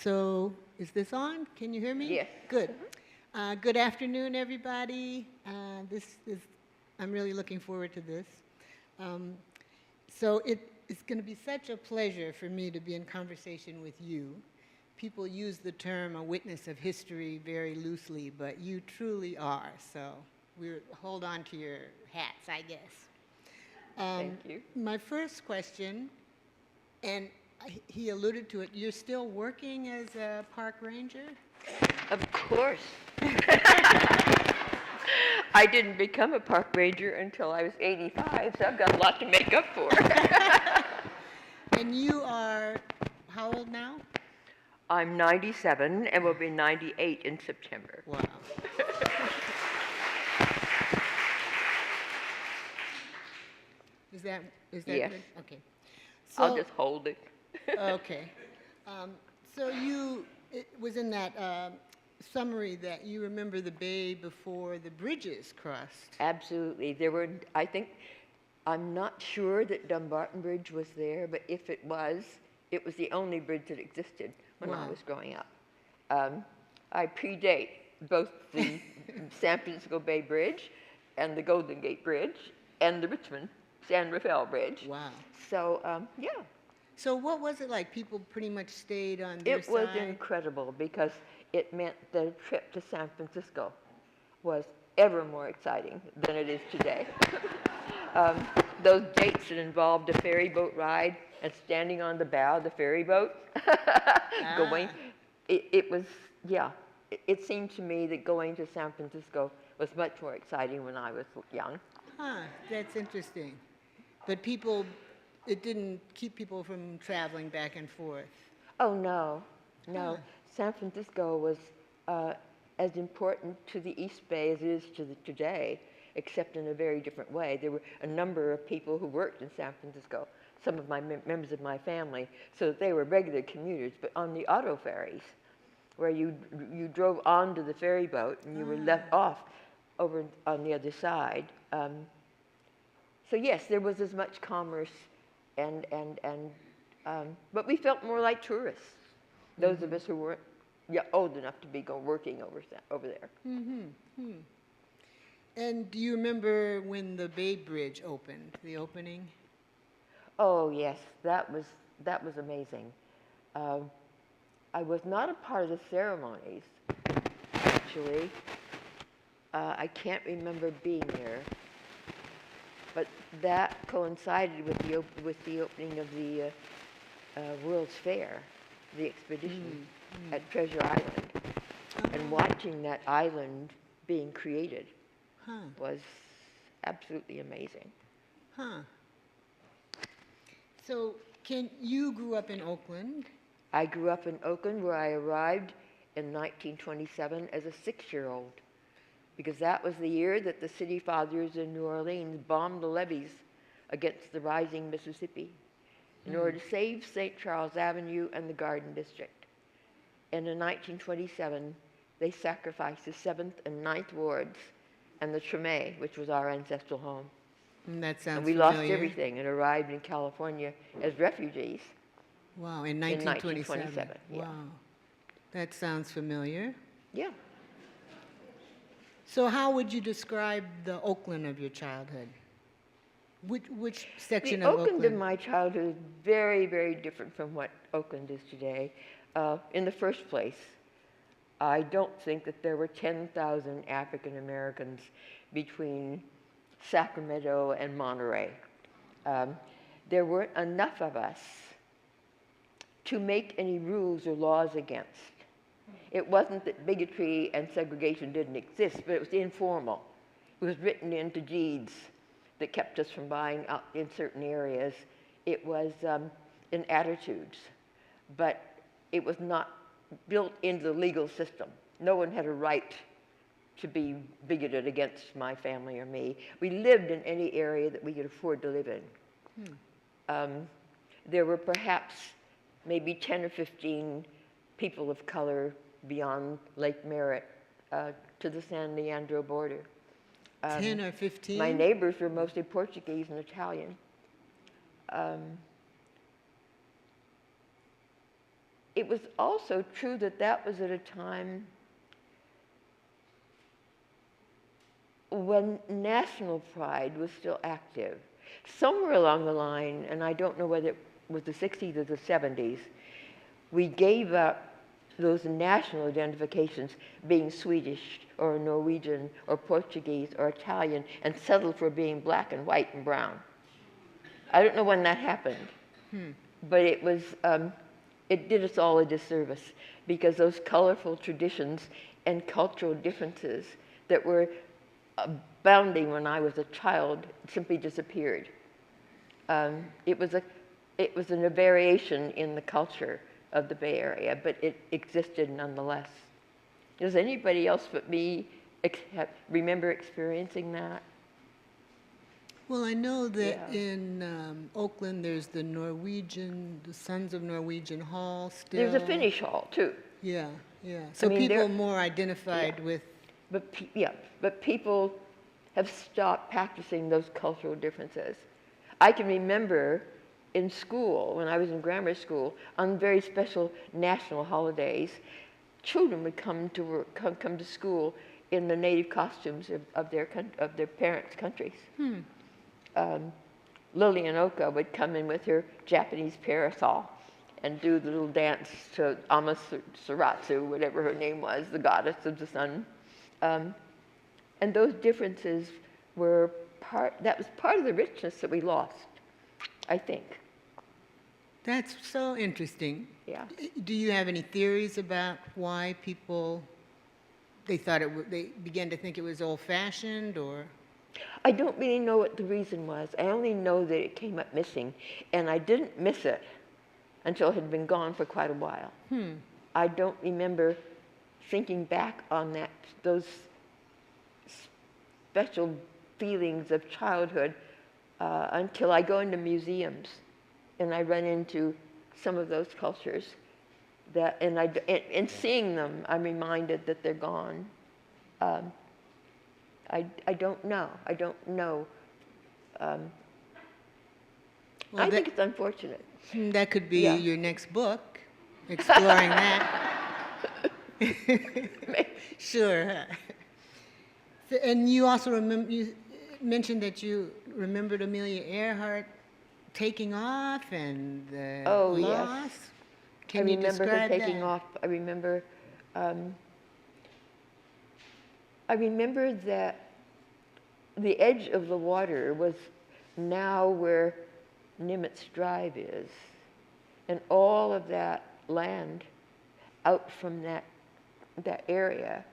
So, is this on? Can you hear me? Yes. Good. Good afternoon, everybody. I'm really looking forward to this. So it's going to be such a pleasure for me to be in conversation with you. People use the term a witness of history very loosely, but you truly are. So hold on to your hats, I guess. Thank you. My first question, and he alluded to it, you're still working as a park ranger? Of course. I didn't become a park ranger until I was 85, so I've got a lot to make up for. And you are how old now? I'm 97 and will be 98 in September. Wow. Is that Yes. good? Okay. I'll just hold it. Okay. So it was in that summary that you remember the bay before the bridges crossed. Absolutely. I'm not sure that Dumbarton Bridge was there, but if it was the only bridge that existed when I was growing up. I predate both the San Francisco Bay Bridge and the Golden Gate Bridge and the Richmond San Rafael Bridge. Wow. So, yeah. So what was it like? People pretty much stayed on their side? It was incredible because it meant the trip to San Francisco was ever more exciting than it is today. Those dates that involved a ferry boat ride and standing on the bow of the ferry boat going, it was, yeah. It seemed to me that going to San Francisco was much more exciting when I was young. Huh, that's interesting. But it didn't keep people from traveling back and forth. Oh, no. No. Huh. San Francisco was as important to the East Bay as it is to today, except in a very different way. There were a number of people who worked in San Francisco, some of my members of my family, so that they were regular commuters. But on the auto ferries, where you drove onto the ferry boat and you were left off over on the other side. So yes, there was as much commerce, but we felt more like tourists. Those of us who weren't old enough to be working over there. Mm-hmm. And do you remember when the Bay Bridge opened, the opening? Oh yes, that was amazing. I was not a part of the ceremonies, actually. I can't remember being there, but that coincided with the opening of the World's Fair, the expedition at Treasure Island, and watching that island being created was absolutely amazing. Huh. So you grew up in Oakland? I grew up in Oakland, where I arrived in 1927 as a 6-year-old, because that was the year that the city fathers in New Orleans bombed the levees against the rising Mississippi in order to save St. Charles Avenue and the Garden District. And in 1927, they sacrificed the 7th and 9th wards and the Treme, which was our ancestral home. That sounds and we familiar. lost everything and arrived in California as refugees. Wow, in 1927. 1927, yeah. Wow, that sounds familiar. Yeah. So how would you describe the Oakland of your childhood? Which section of Oakland? The Oakland of my childhood is very, very different from what Oakland is today. In the first place, I don't think that there were 10,000 African Americans between Sacramento and Monterey. There weren't enough of us to make any rules or laws against. It wasn't that bigotry and segregation didn't exist, but it was informal. It was written into deeds that kept us from buying out in certain areas. It was in attitudes, but it was not built into the legal system. No one had a right to be bigoted against my family or me. We lived in any area that we could afford to live in. There were perhaps maybe 10 or 15 people of color beyond Lake Merritt to the San Leandro border. 10 or 15? My neighbors were mostly Portuguese and Italian. it was also true that that was at a time when national pride was still active. Somewhere along the line, and I don't know whether it was the 60s or the 70s, we gave up those national identifications, being Swedish or Norwegian or Portuguese or Italian, and settled for being black and white and brown. I don't know when that happened, but it was, it did us all a disservice, because those colorful traditions and cultural differences that were abounding when I was a child simply disappeared. It was a variation in the culture of the Bay Area, but it existed nonetheless. Does anybody else but me remember experiencing that? Well, I know that in Oakland there's the Sons of Norwegian Hall still. There's a Finnish Hall too. Yeah, yeah. So people more identified with. But people have stopped practicing those cultural differences. I can remember in school, when I was in grammar school, on very special national holidays, children would come to school in the native costumes of their parents' countries. Lillian Oka would come in with her Japanese parasol and do the little dance to Amaterasu, whatever her name was, the goddess of the sun. And those differences were that was part of the richness that we lost, I think. That's so interesting. Yeah. Do you have any theories about why people, they began to think it was old-fashioned, or? I don't really know what the reason was. I only know that it came up missing, and I didn't miss it until it had been gone for quite a while. I don't remember thinking back on those special feelings of childhood until I go into museums and I run into some of those cultures, and seeing them, I'm reminded that they're gone. I don't know. I don't know. I think it's unfortunate. That could be your next book, exploring that. Sure. And you also you mentioned that you remembered Amelia Earhart taking off and the loss. Yes. Can you describe that? I remember her taking off. I remember that the edge of the water was now where Nimitz Drive is, and all of that land out from that area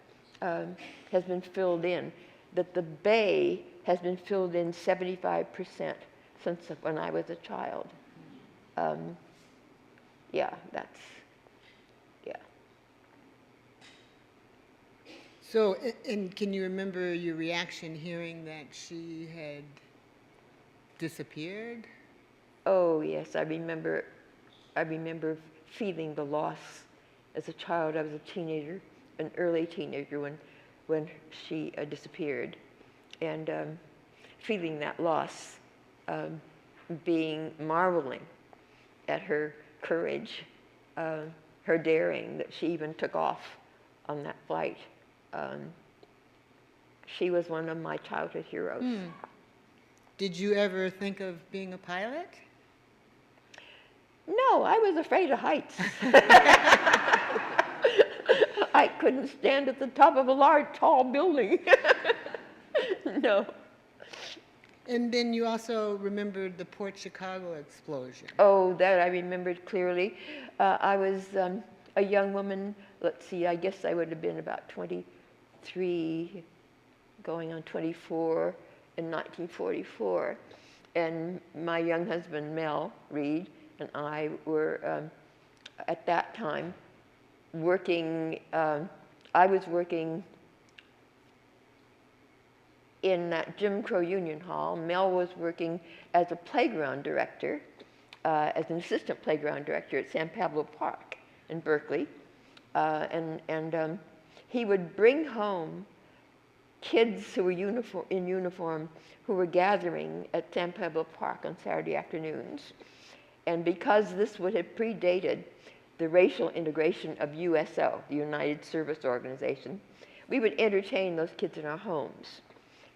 has been filled in. That the bay has been filled in 75% since when I was a child. So, and can you remember your reaction hearing that she had disappeared? Oh yes, I remember feeling the loss as a child. I was a teenager, an early teenager when she disappeared, and feeling that loss, marveling at her courage, her daring, that she even took off on that flight. She was one of my childhood heroes. Did you ever think of being a pilot? No, I was afraid of heights. I couldn't stand at the top of a large, tall building. No. And then you also remembered the Port Chicago explosion. Oh, that I remembered clearly. I was a young woman. Let's see, I guess I would have been about 23, going on 24 in 1944. And my young husband, Mel Reid, and I were, at that time, working, I was working in that Jim Crow Union Hall. Mel was working as a playground director, as an assistant playground director at San Pablo Park in Berkeley. And he would bring home kids who were in uniform who were gathering at San Pablo Park on Saturday afternoons. And because this would have predated the racial integration of USO, the United Service Organization, we would entertain those kids in our homes.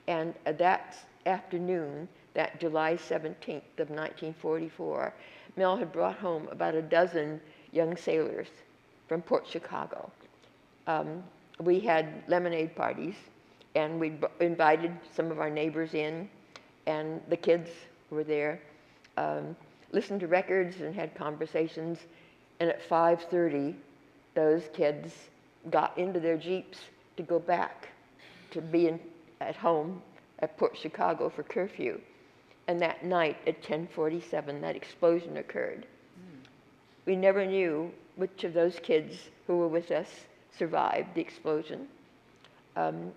And that afternoon, that July 17th of 1944, Mel had brought home about a dozen young sailors from Port Chicago. We had lemonade parties, and we invited some of our neighbors in, and the kids were there, listened to records and had conversations, and at 5:30, those kids got into their Jeeps to go back to be at home at Port Chicago for curfew. And that night at 10:47, that explosion occurred. We never knew which of those kids who were with us survived the explosion.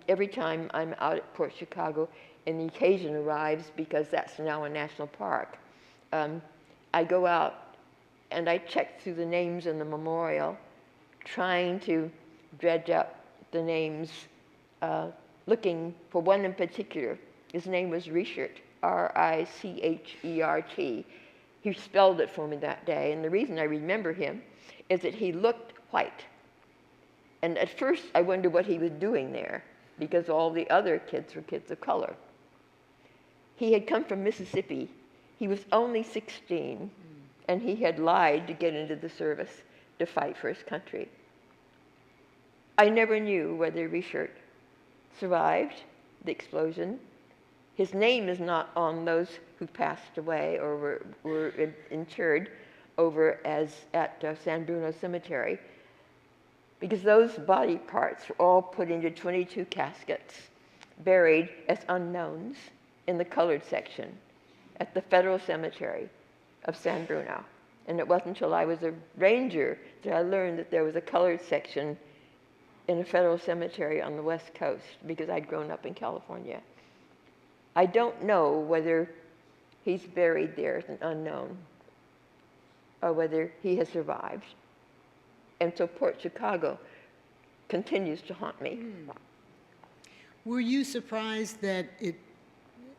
Every time I'm out at Port Chicago and the occasion arrives, because that's now a national park, I go out and I check through the names in the memorial, trying to dredge up the names, looking for one in particular. His name was Reichert, R-I-C-H-E-R-T. He spelled it for me that day, and the reason I remember him is that he looked white. And at first I wondered what he was doing there, because all the other kids were kids of color. He had come from Mississippi. He was only 16, and he had lied to get into the service to fight for his country. I never knew whether Reichert survived the explosion. His name is not on those who passed away or were interred over at San Bruno Cemetery, because those body parts were all put into 22 caskets, buried as unknowns in the colored section at the Federal Cemetery of San Bruno. And it wasn't until I was a ranger that I learned that there was a colored section in a federal cemetery on the West Coast, because I'd grown up in California. I don't know whether he's buried there as an unknown or whether he has survived. And so Port Chicago continues to haunt me. Were you surprised that it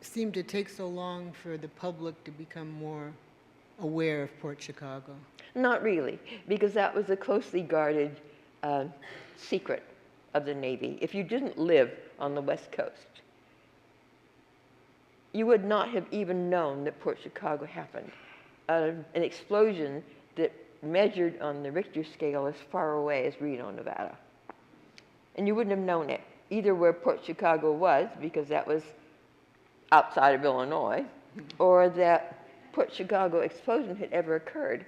seemed to take so long for the public to become more aware of Port Chicago? Not really, because that was a closely guarded secret of the Navy. If you didn't live on the West Coast, you would not have even known that Port Chicago happened. An explosion that measured on the Richter scale as far away as Reno, Nevada. And you wouldn't have known it, either where Port Chicago was, because that was outside of Illinois, or that Port Chicago explosion had ever occurred,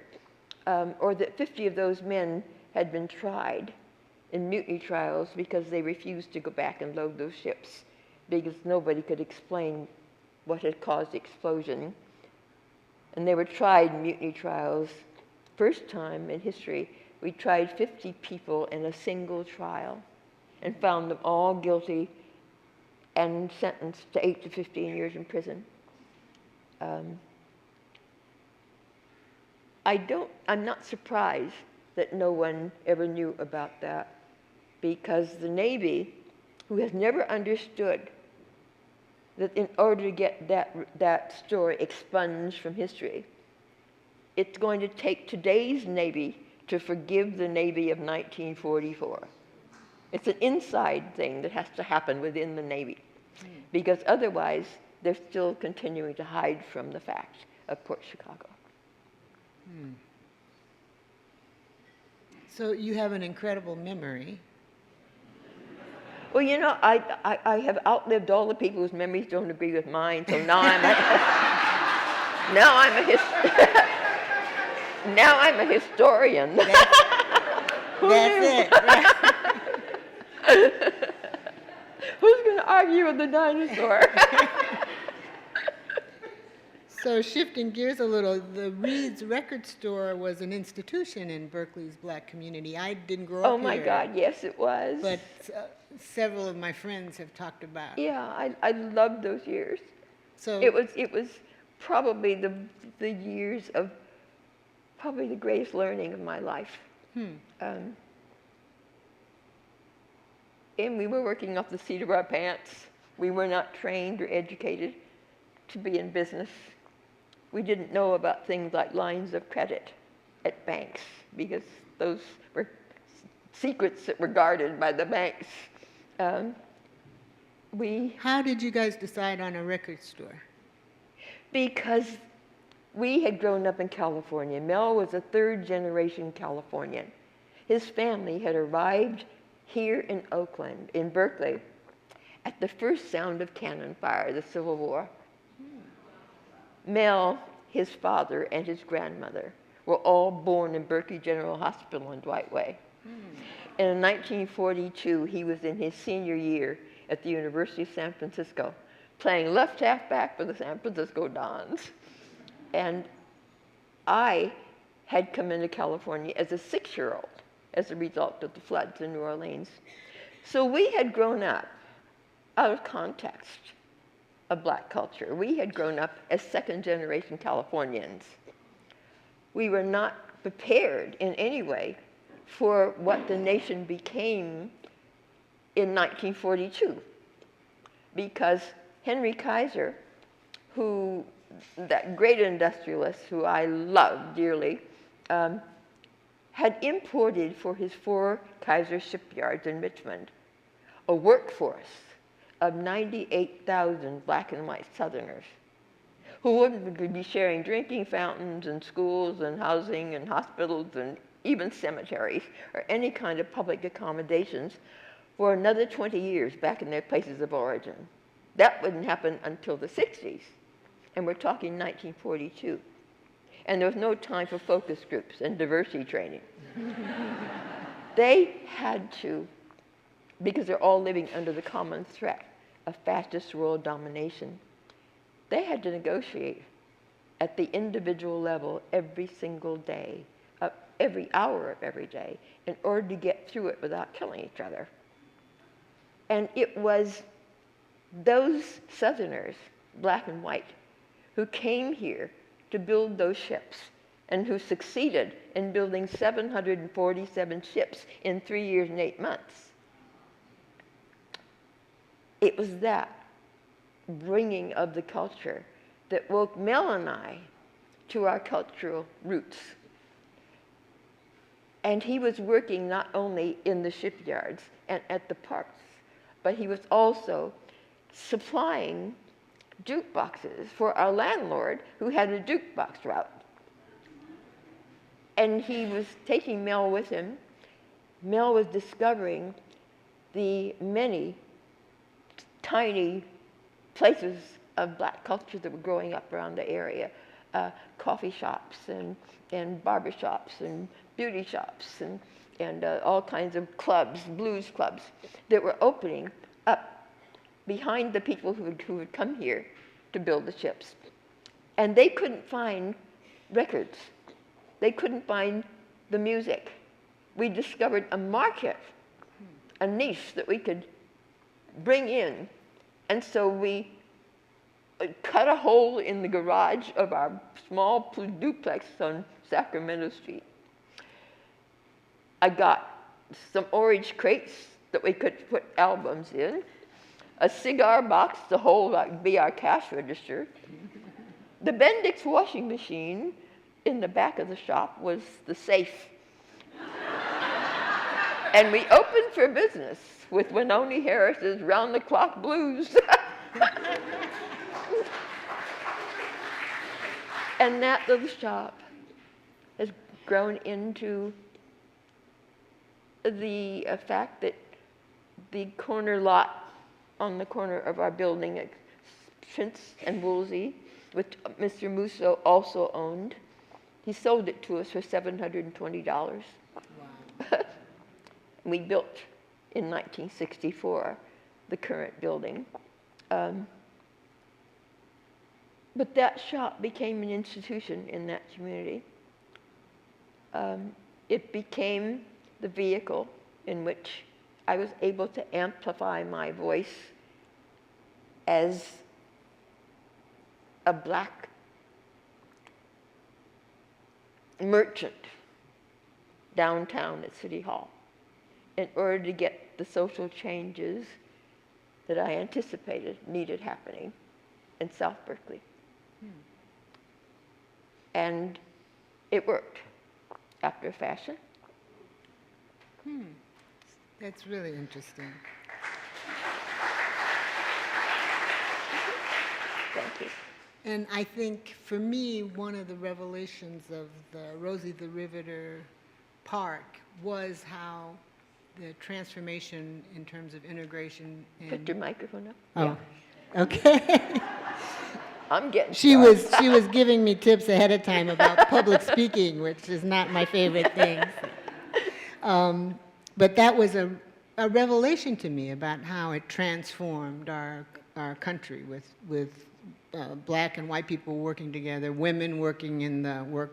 or that 50 of those men had been tried in mutiny trials because they refused to go back and load those ships, because nobody could explain what had caused the explosion. And they were tried in mutiny trials. First time in history, we tried 50 people in a single trial and found them all guilty and sentenced to 8 to 15 years in prison. I'm not surprised that no one ever knew about that, because the Navy, who has never understood that in order to get that story expunged from history, it's going to take today's Navy to forgive the Navy of 1944. It's an inside thing that has to happen within the Navy, because otherwise they're still continuing to hide from the fact of Port Chicago. So you have an incredible memory. Well, you know, I have outlived all the people whose memories don't agree with mine, so now I'm a historian. That's it. Who's going to argue with the dinosaur? So shifting gears a little, the Reid's record store was an institution in Berkeley's black community. I didn't grow up here. Oh my God, yes it was. But several of my friends have talked about. Yeah, I loved those years. So it was probably the years of probably the greatest learning of my life. And we were working off the seat of our pants. We were not trained or educated to be in business. We didn't know about things like lines of credit at banks because those were secrets that were guarded by the banks. How did you guys decide on a record store? Because we had grown up in California. Mel was a third-generation Californian. His family had arrived here in Oakland, in Berkeley, at the first sound of cannon fire, the Civil War. Mel, his father, and his grandmother were all born in Berkeley General Hospital in Dwight Way. And in 1942, he was in his senior year at the University of San Francisco, playing left halfback for the San Francisco Dons. And I had come into California as a 6-year-old as a result of the floods in New Orleans. So we had grown up out of context of black culture. We had grown up as second-generation Californians. We were not prepared in any way for what the nation became in 1942, because Henry Kaiser, that great industrialist who I love dearly, had imported for his 4 Kaiser shipyards in Richmond a workforce of 98,000 black and white Southerners who would be sharing drinking fountains and schools and housing and hospitals and even cemeteries or any kind of public accommodations for another 20 years back in their places of origin. That wouldn't happen until the 60s, and we're talking 1942. And there was no time for focus groups and diversity training. They had to, because they're all living under the common threat of fascist world domination, they had to negotiate at the individual level every single day, every hour of every day, in order to get through it without killing each other. And it was those Southerners, black and white, who came here to build those ships and who succeeded in building 747 ships in 3 years and 8 months. It was that bringing of the culture that woke Mel and I to our cultural roots. And he was working not only in the shipyards and at the parks, but he was also supplying jukeboxes for our landlord who had a jukebox route. And he was taking Mel with him. Mel was discovering the many tiny places of black culture that were growing up around the area, coffee shops and barber shops and beauty shops and all kinds of clubs, blues clubs, that were opening up behind the people who had come here to build the ships. And they couldn't find records. They couldn't find the music. We discovered a market, a niche that we could bring in. And so we cut a hole in the garage of our small duplex on Sacramento Street. I got some orange crates that we could put albums in, a cigar box to hold, be our cash register. The Bendix washing machine in the back of the shop was the safe. And we opened for business with Loni Harris's round-the-clock blues. And that little shop has grown into the fact that the corner lot on the corner of our building at Prince and Woolsey, which Mr. Musso also owned, he sold it to us for $720. Wow. We built in 1964 the current building. But that shop became an institution in that community. It became the vehicle in which I was able to amplify my voice as a black merchant downtown at City Hall in order to get the social changes that I anticipated needed happening in South Berkeley. And it worked. after a fashion. That's really interesting. Thank you. And I think for me, one of the revelations of the Rosie the Riveter Park was how the transformation in terms of integration in... Put your microphone up. Oh, okay. I'm getting She started. was giving me tips ahead of time about public speaking, which is not my favorite thing. But that was a revelation to me about how it transformed our country with black and white people working together, women working in the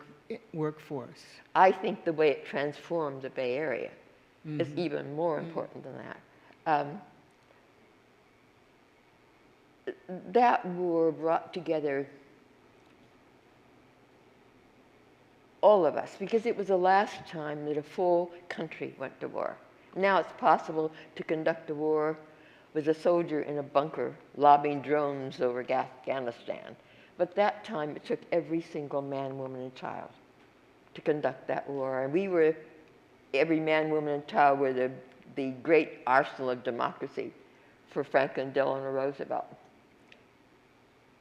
workforce. I think the way it transformed the Bay Area is even more important than that. That war brought together all of us, because it was the last time that a full country went to war. Now it's possible to conduct a war with a soldier in a bunker lobbing drones over Afghanistan. But that time it took every single man, woman, and child to conduct that war. And every man, woman, and child were the great arsenal of democracy for Franklin Delano Roosevelt.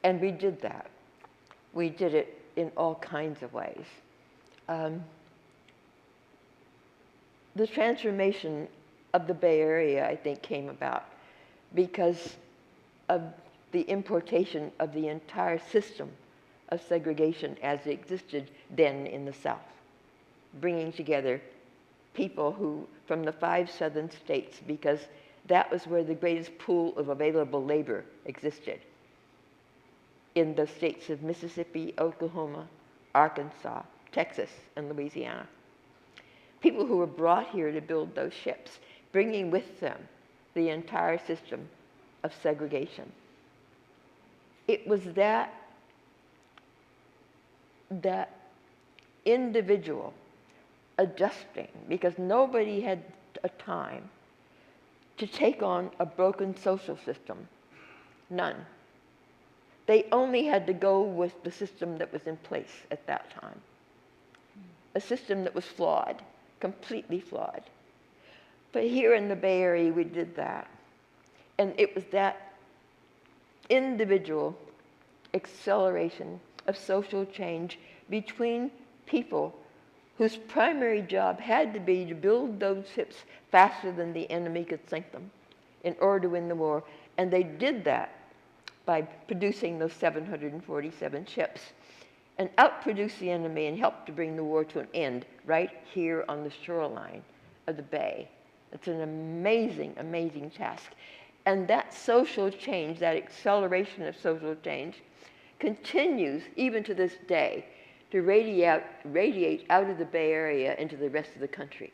And we did that. We did it in all kinds of ways. The transformation of the Bay Area, I think, came about because of the importation of the entire system of segregation as it existed then in the South, bringing together people from the 5 southern states, because that was where the greatest pool of available labor existed, in the states of Mississippi, Oklahoma, Arkansas, Texas, and Louisiana. People who were brought here to build those ships, bringing with them the entire system of segregation. It was that individual adjusting, because nobody had a time to take on a broken social system. None. They only had to go with the system that was in place at that time. A system that was flawed, completely flawed. But here in the Bay Area, we did that. And it was that individual acceleration of social change between people whose primary job had to be to build those ships faster than the enemy could sink them in order to win the war. And they did that by producing those 747 ships and outproduced the enemy and helped to bring the war to an end right here on the shoreline of the bay. It's an amazing, amazing task. And that social change, that acceleration of social change, continues even to this day to radiate out of the Bay Area into the rest of the country.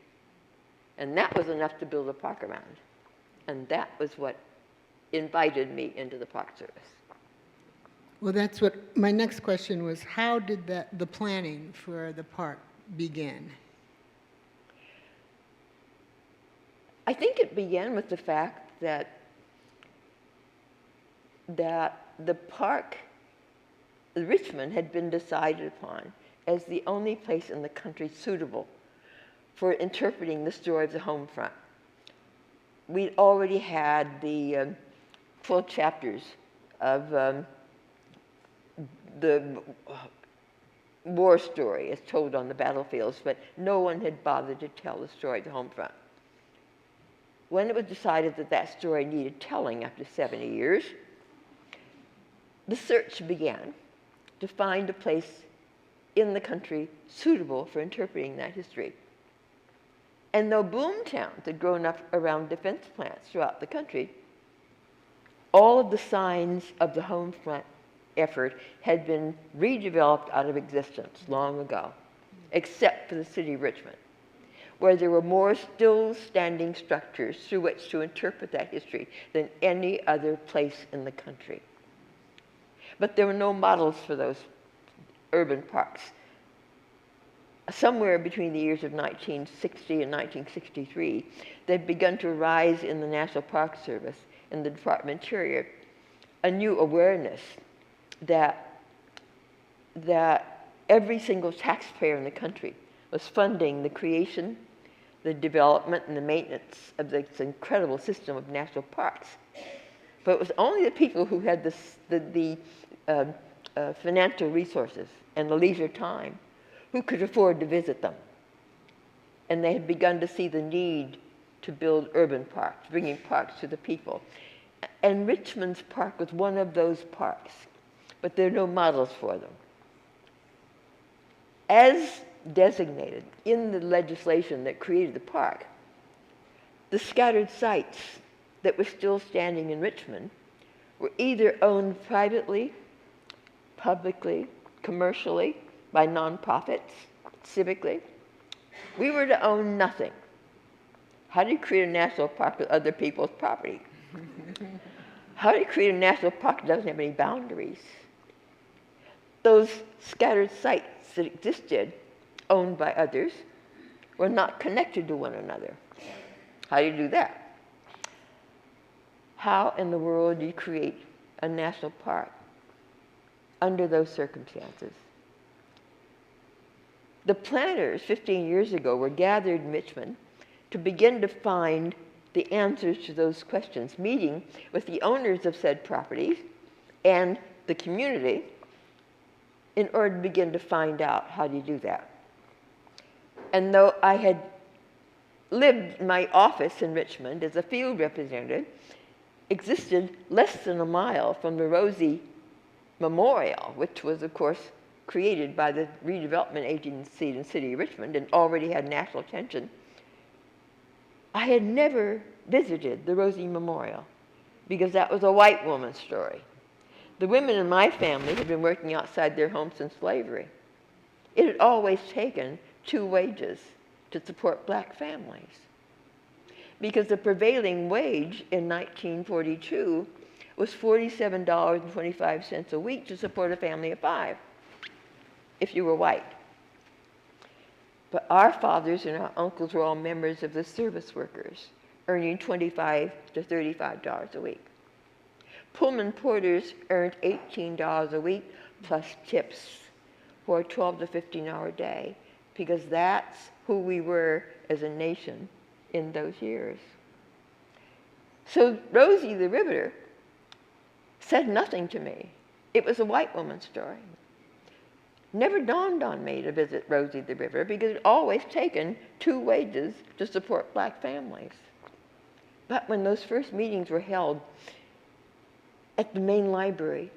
And that was enough to build a park around. And that was what invited me into the Park Service. Well, that's what my next question was. How did the planning for the park begin? I think it began with the fact that the park, Richmond, had been decided upon as the only place in the country suitable for interpreting the story of the home front. We'd already had the 12 chapters of the war story as told on the battlefields, but no one had bothered to tell the story of the home front. When it was decided that that story needed telling after 70 years, the search began to find a place in the country suitable for interpreting that history. And though boom towns had grown up around defense plants throughout the country, all of the signs of the home front effort had been redeveloped out of existence long ago, except for the city of Richmond, where there were more still standing structures through which to interpret that history than any other place in the country. But there were no models for those urban parks. Somewhere between the years of 1960 and 1963, they'd begun to arise in the National Park Service and the Department of Interior a new awareness that every single taxpayer in the country was funding the creation, the development, and the maintenance of this incredible system of national parks. But it was only the people who had the financial resources and the leisure time who could afford to visit them. And they had begun to see the need to build urban parks, bringing parks to the people. And Richmond's park was one of those parks, but there are no models for them. As designated in the legislation that created the park, the scattered sites that were still standing in Richmond were either owned privately, publicly, commercially, by nonprofits, civically. We were to own nothing. How do you create a national park with other people's property? How do you create a national park that doesn't have any boundaries? Those scattered sites that existed, owned by others, were not connected to one another. How do you do that? How in the world do you create a national park under those circumstances? The planners 15 years ago were gathered in Richmond to begin to find the answers to those questions, meeting with the owners of said properties and the community in order to begin to find out how do you do that. And though I had lived in my office in Richmond as a field representative, existed less than a mile from the Rosie Memorial, which was, of course, created by the redevelopment agency in the city of Richmond and already had national attention, I had never visited the Rosie Memorial because that was a white woman's story. The women in my family had been working outside their homes since slavery. It had always taken 2 wages to support black families because the prevailing wage in 1942 was $47.25 a week to support a family of 5 if you were white. But our fathers and our uncles were all members of the service workers, earning $25 to $35 a week. Pullman porters earned $18 a week plus tips for a 12 to 15-hour day because that's who we were as a nation in those years. So Rosie the Riveter said nothing to me. It was a white woman's story. Never dawned on me to visit Rosie the Riveter because it had always taken 2 wages to support black families. But when those first meetings were held at the main library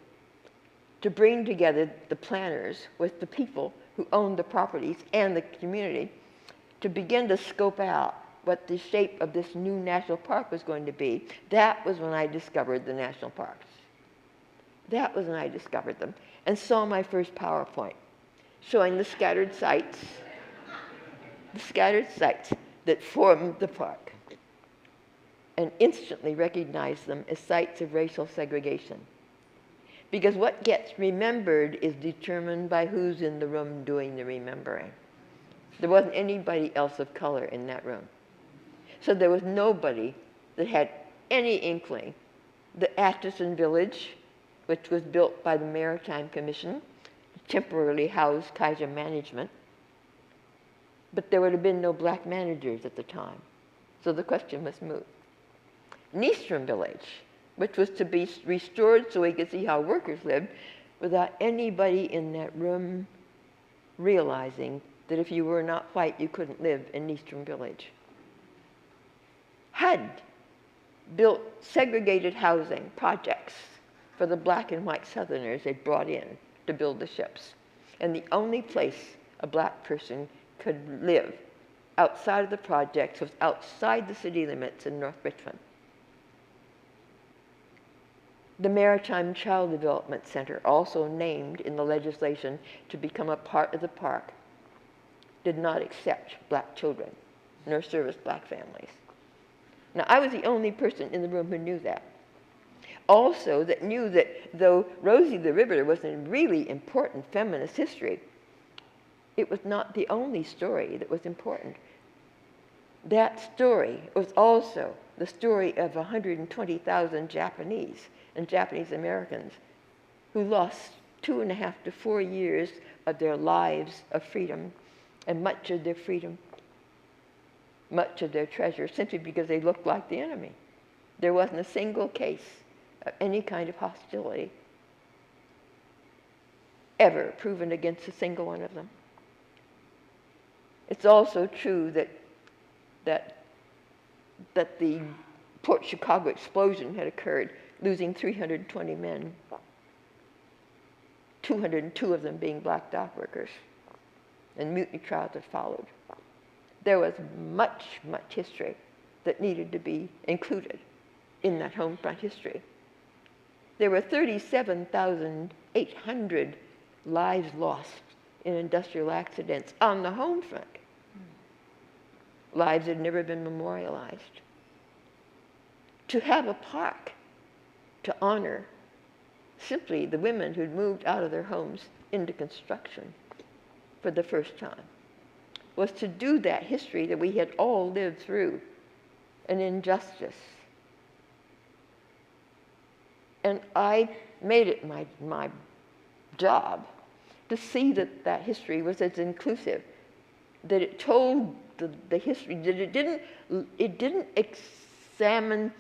to bring together the planners with the people who owned the properties and the community to begin to scope out what the shape of this new national park was going to be, that was when I discovered the national parks. That was when I discovered them and saw my first PowerPoint showing the scattered sites that formed the park, and instantly recognized them as sites of racial segregation. Because what gets remembered is determined by who's in the room doing the remembering. There wasn't anybody else of color in that room. So there was nobody that had any inkling. The Atchison Village, which was built by the Maritime Commission, temporarily housed Cajun management, but there would have been no black managers at the time. So the question was moot. Eastern Village, which was to be restored so we could see how workers lived, without anybody in that room realizing that if you were not white, you couldn't live in Eastern Village. HUD built segregated housing projects for the black and white Southerners they brought in to build the ships. And the only place a black person could live outside of the projects was outside the city limits in North Richmond. The Maritime Child Development Center, also named in the legislation to become a part of the park, did not accept black children nor service black families. Now, I was the only person in the room who knew that. Also, that knew that though Rosie the Riveter was a really important feminist history, it was not the only story that was important. That story was also the story of 120,000 Japanese and Japanese Americans who lost 2.5 to 4 years of their lives of freedom and much of their freedom, much of their treasure, simply because they looked like the enemy. There wasn't a single case of any kind of hostility ever proven against a single one of them. It's also true that the Port Chicago explosion had occurred, losing 320 men, 202 of them being black dock workers, and mutiny trials that followed. There was much, much history that needed to be included in that home front history. There were 37,800 lives lost in industrial accidents on the home front. Lives had never been memorialized. To have a park to honor simply the women who'd moved out of their homes into construction for the first time was to do that history that we had all lived through, an injustice. And I made it my job to see that that history was as inclusive, that it told the history, that it didn't examine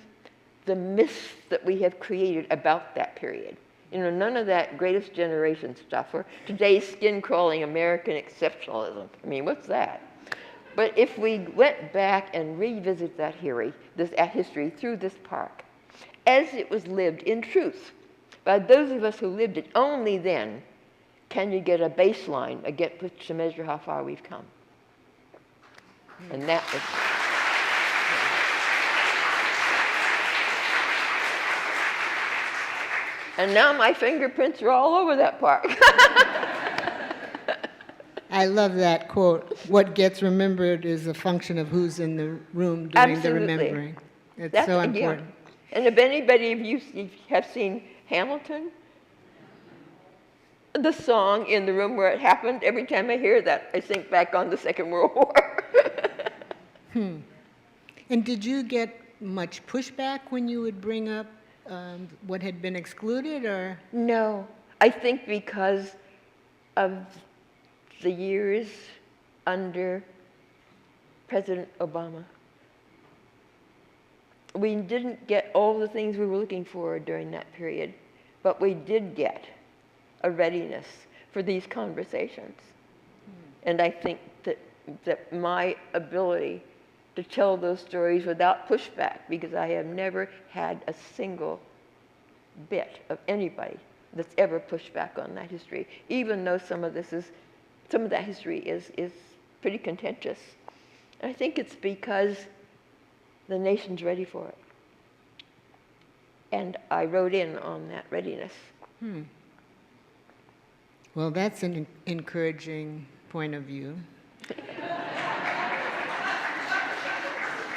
the myths that we have created about that period. You know, none of that greatest generation stuff or today's skin-crawling American exceptionalism. I mean, what's that? But if we went back and revisit that history through this park, as it was lived in truth by those of us who lived it, only then can you get a baseline against which to measure how far we've come. And that was... And now my fingerprints are all over that park. I love that quote. What gets remembered is a function of who's in the room doing Absolutely. the remembering. It's That's, so important. Yeah. And if anybody of you have seen Hamilton, the song In the Room Where It Happened, every time I hear that, I think back on the Second World War. And did you get much pushback when you would bring up what had been excluded, or? No, I think because of the years under President Obama. We didn't get all the things we were looking for during that period, but we did get a readiness for these conversations. And I think that my ability to tell those stories without pushback, because I have never had a single bit of anybody that's ever pushed back on that history, even though some of that history is pretty contentious. I think it's because the nation's ready for it. And I wrote in on that readiness. Well, that's an encouraging point of view.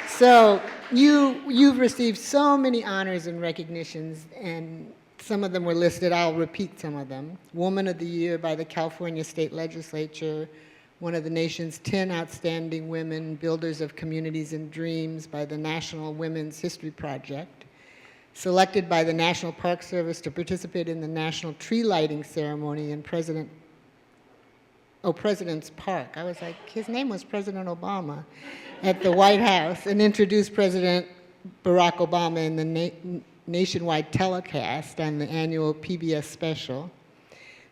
So you've received so many honors and recognitions, and some of them were listed. I'll repeat some of them. Woman of the Year by the California State Legislature, one of the nation's 10 outstanding women builders of communities and dreams by the National Women's History Project, selected by the National Park Service to participate in the National Tree Lighting Ceremony in President's Park. I was like, his name was President Obama, at the White House, and introduced President Barack Obama in the nationwide telecast on the annual PBS special.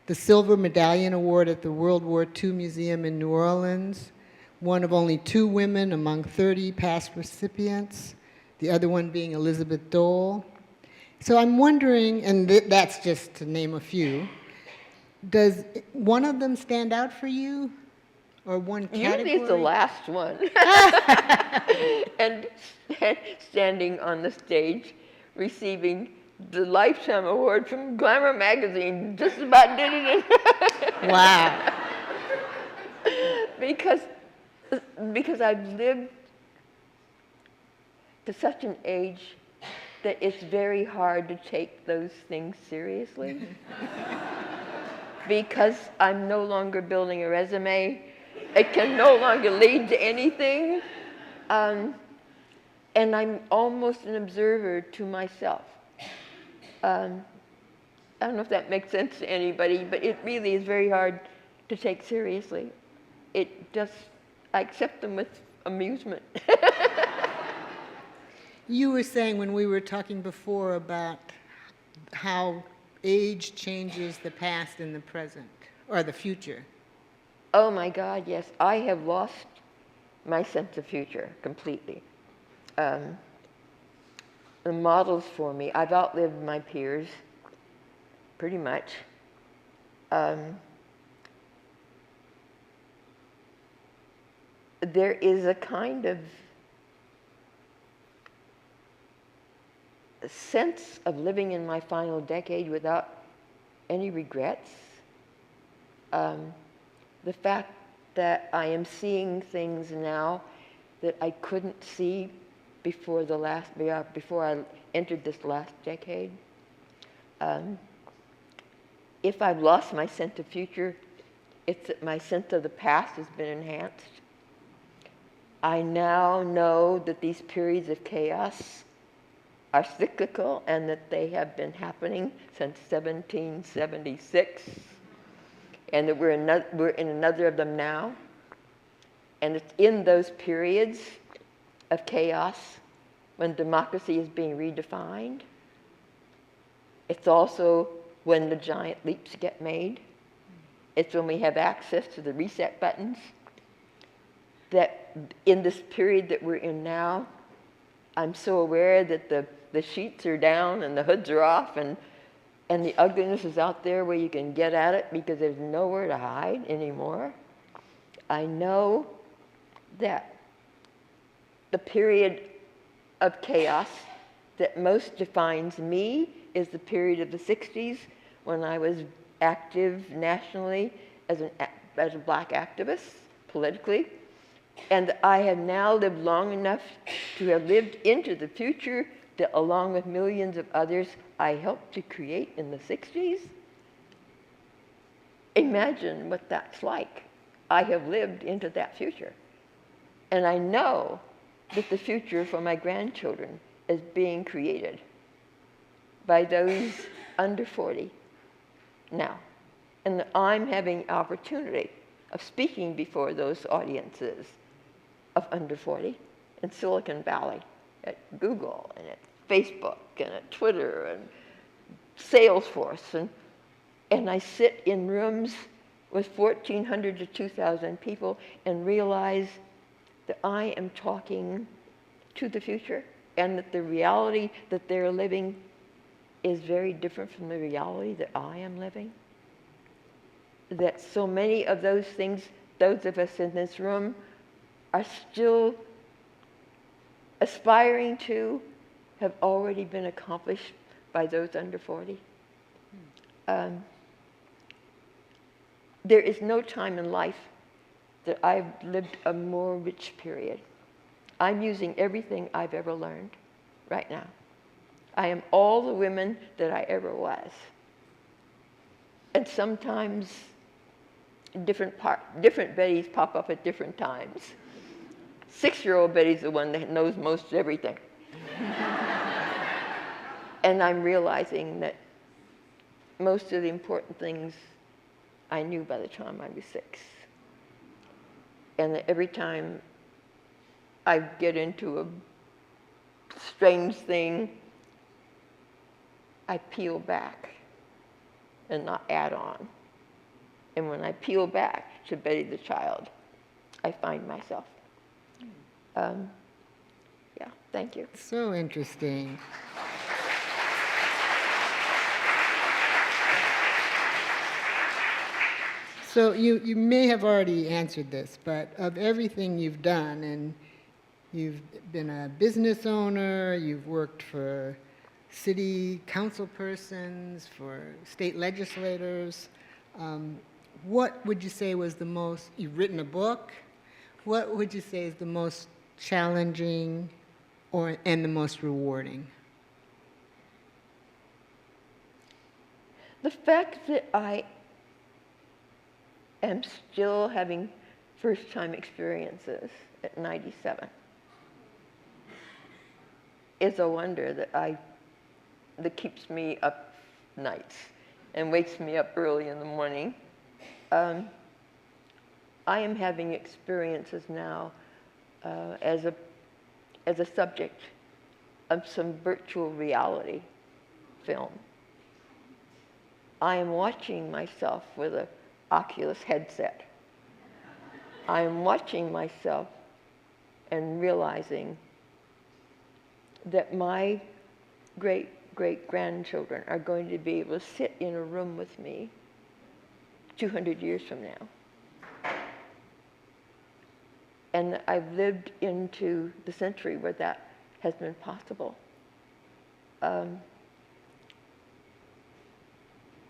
The Silver Medallion Award at the World War II Museum in New Orleans, one of only 2 women among 30 past recipients, the other one being Elizabeth Dole. So I'm wondering, and that's just to name a few, does one of them stand out for you? Or one category? Usually it's the last one. And standing on the stage, receiving the Lifetime Award from Glamour magazine just about did it. Wow. Because I've lived to such an age that it's very hard to take those things seriously. Because I'm no longer building a resume. It can no longer lead to anything. And I'm almost an observer to myself. I don't know if that makes sense to anybody, but it really is very hard to take seriously. I accept them with amusement. You were saying when we were talking before about how age changes the past and the present, or the future. Oh my God, yes. I have lost my sense of future completely. The models for me, I've outlived my peers, pretty much. There is a kind of sense of living in my final decade without any regrets. The fact that I am seeing things now that I couldn't see before I entered this last decade. If I've lost my sense of future, it's that my sense of the past has been enhanced. I now know that these periods of chaos are cyclical and that they have been happening since 1776, and that we're in another of them now. And it's in those periods of chaos when democracy is being redefined. It's also when the giant leaps get made. It's when we have access to the reset buttons. That in this period that we're in now, I'm so aware that the sheets are down and the hoods are off, and the ugliness is out there where you can get at it because there's nowhere to hide anymore. I know that the period of chaos that most defines me is the period of the 60s, when I was active nationally as a black activist, politically. And I have now lived long enough to have lived into the future that, along with millions of others, I helped to create in the 60s. Imagine what that's like. I have lived into that future. And I know that the future for my grandchildren is being created by those under 40 now. And that I'm having the opportunity of speaking before those audiences of under 40 in Silicon Valley, at Google and at Facebook and at Twitter and Salesforce. And I sit in rooms with 1,400 to 2,000 people and realize that I am talking to the future, and that the reality that they're living is very different from the reality that I am living. That so many of those things, those of us in this room, are still aspiring to, have already been accomplished by those under 40. There is no time in life that I've lived a more rich period. I'm using everything I've ever learned right now. I am all the women that I ever was. And sometimes different Bettys pop up at different times. 6-year-old Betty's the one that knows most everything. And I'm realizing that most of the important things I knew by the time I was 6. And that every time I get into a strange thing, I peel back and not add on. And when I peel back to Betty the child, I find myself. Yeah, thank you. So interesting. So you may have already answered this, but of everything you've done, and you've been a business owner, you've worked for city council persons, for state legislators, what would you say was the most, you've written a book, what would you say is the most challenging and the most rewarding? The fact that I am still having first-time experiences at 97 is a wonder that keeps me up nights and wakes me up early in the morning. I am having experiences now as a subject of some virtual reality film. I am watching myself with an Oculus headset. I am watching myself and realizing that my great-great-grandchildren are going to be able to sit in a room with me 200 years from now. And I've lived into the century where that has been possible.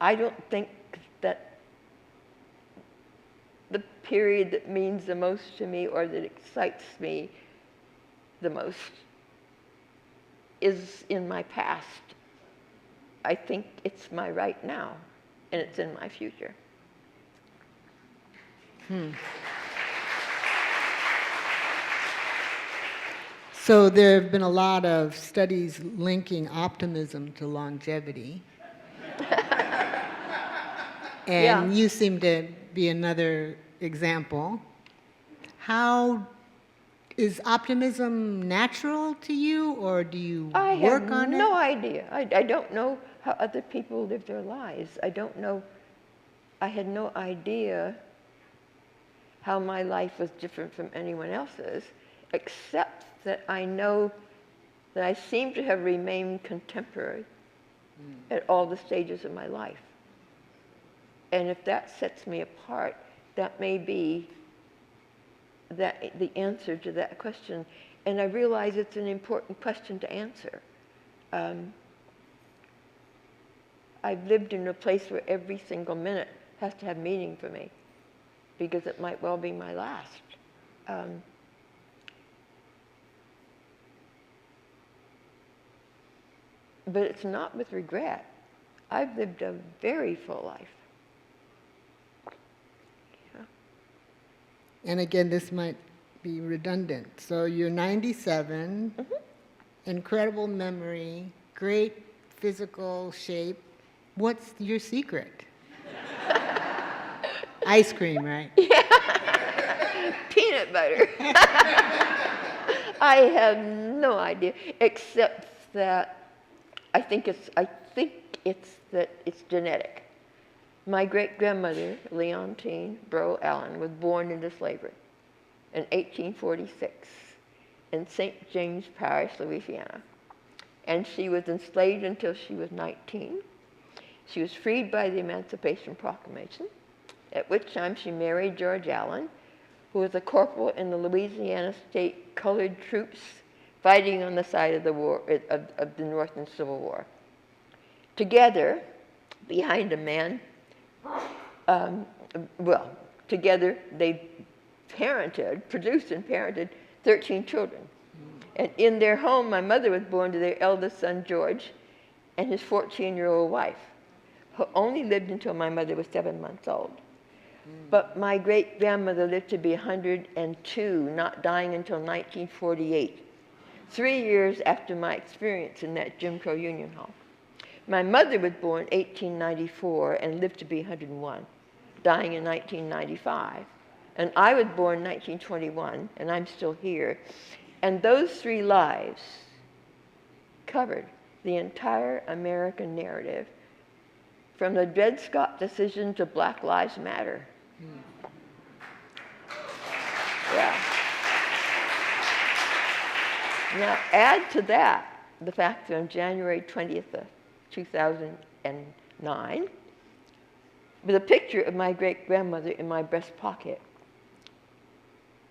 I don't think that the period that means the most to me or that excites me the most is in my past. I think it's my right now, and it's in my future. So there have been a lot of studies linking optimism to longevity. And you seem to be another example. How is optimism natural to you, or do you work on it? I have no idea. I don't know how other people live their lives. I don't know. I had no idea how my life was different from anyone else's, except that I know that I seem to have remained contemporary at all the stages of my life. And if that sets me apart, that may be the answer to that question. And I realize it's an important question to answer. I've lived in a place where every single minute has to have meaning for me, because it might well be my last. But it's not with regret. I've lived a very full life. And again, this might be redundant. So you're 97, incredible memory, great physical shape. What's your secret? Ice cream, right? Yeah. Peanut butter. I have no idea, except that I think it's that it's genetic. My great-grandmother, Leontine Bro Allen, was born into slavery in 1846 in St. James Parish, Louisiana. And she was enslaved until she was 19. She was freed by the Emancipation Proclamation, at which time she married George Allen, who was a corporal in the Louisiana State Colored Troops fighting on the side of the war, of the Northern Civil War. Together, behind a man, together they produced and parented 13 children. And in their home, my mother was born to their eldest son, George, and his 14-year-old wife, who only lived until my mother was 7 months old. But my great-grandmother lived to be 102, not dying until 1948, 3 years after my experience in that Jim Crow Union Hall. My mother was born 1894 and lived to be 101, dying in 1995. And I was born 1921, and I'm still here. And those 3 lives covered the entire American narrative, from the Dred Scott decision to Black Lives Matter. Yeah. Now, add to that the fact that on January 20th of 2009, with a picture of my great-grandmother in my breast pocket,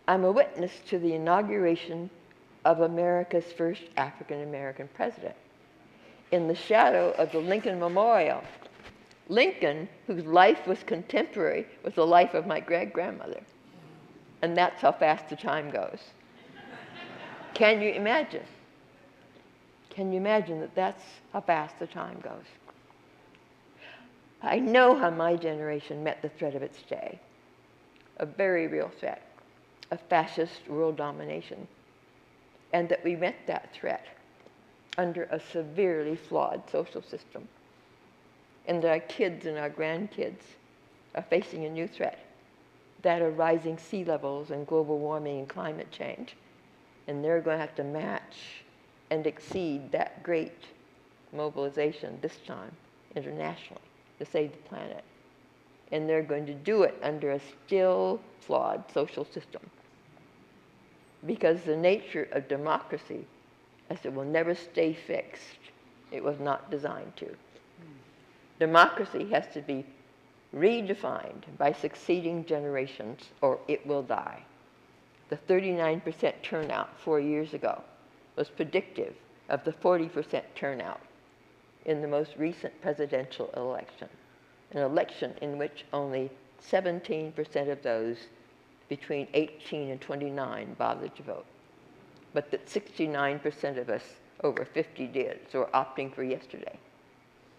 I'm a witness to the inauguration of America's first African-American president in the shadow of the Lincoln Memorial. Lincoln, whose life was contemporary with the life of my great-grandmother. And that's how fast the time goes. Can you imagine? Can you imagine that that's how fast the time goes? I know how my generation met the threat of its day, a very real threat of fascist world domination, and that we met that threat under a severely flawed social system, and that our kids and our grandkids are facing a new threat that are rising sea levels and global warming and climate change. And they're going to have to match and exceed that great mobilization this time internationally to save the planet. And they're going to do it under a still flawed social system. Because the nature of democracy, as it will never stay fixed, it was not designed to. Democracy has to be redefined by succeeding generations or it will die. The 39% turnout 4 years ago was predictive of the 40% turnout in the most recent presidential election, an election in which only 17% of those between 18 and 29 bothered to vote, but that 69% of us over 50 did, so we're opting for yesterday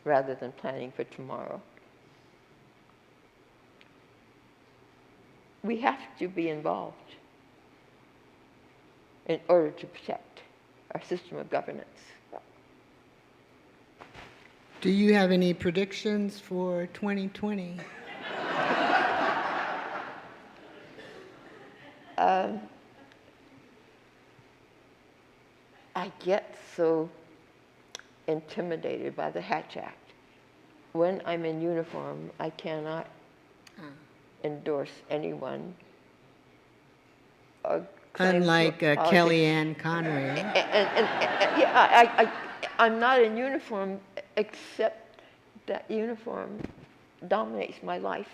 rather than planning for tomorrow. We have to be involved in order to protect our system of governance. Do you have any predictions for 2020? I get so intimidated by the Hatch Act. When I'm in uniform, I cannot endorse anyone. Or Unlike Kellyanne Conway. Yeah, I'm not in uniform except that uniform dominates my life,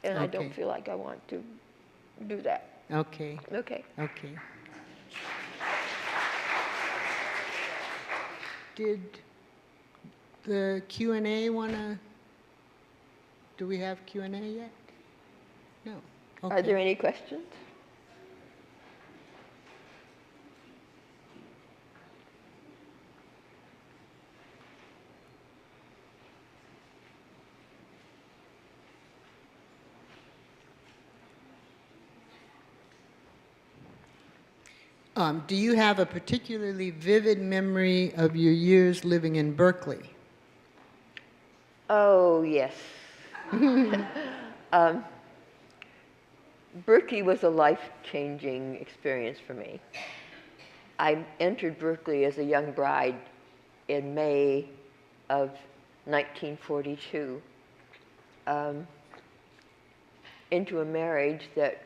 and I don't feel like I want to do that. Okay. Okay. Okay. Did the Q&A do we have Q&A yet? No. Okay. Are there any questions? Do you have a particularly vivid memory of your years living in Berkeley? Oh, yes. Berkeley was a life-changing experience for me. I entered Berkeley as a young bride in May of 1942 into a marriage that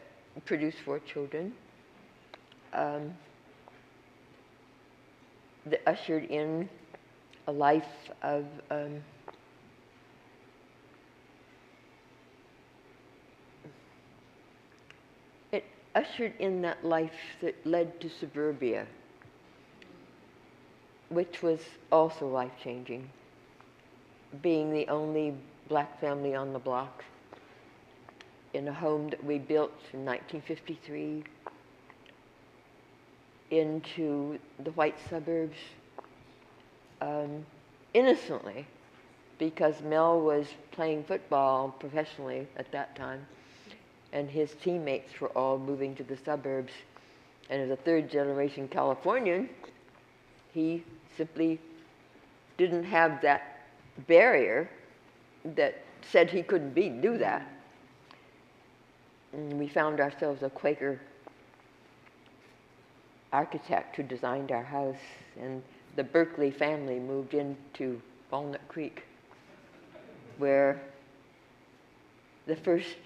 produced 4 children. That ushered in a life of it ushered in that life that led to suburbia, which was also life-changing. Being the only black family on the block in a home that we built in 1953 into the white suburbs innocently, because Mel was playing football professionally at that time, and his teammates were all moving to the suburbs. And as a third-generation Californian, he simply didn't have that barrier that said he couldn't do that. And we found ourselves a Quaker architect who designed our house, and the Berkeley family moved into Walnut Creek, where the first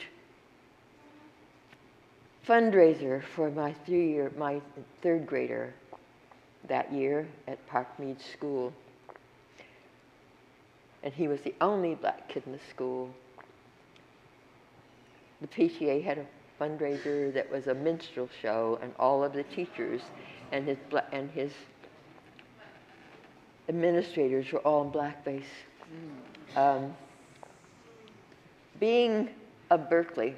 fundraiser for my third grader that year at Parkmead School, and he was the only black kid in the school. The PTA had a fundraiser that was a minstrel show, and all of the teachers and his administrators were all in blackface. Being of Berkeley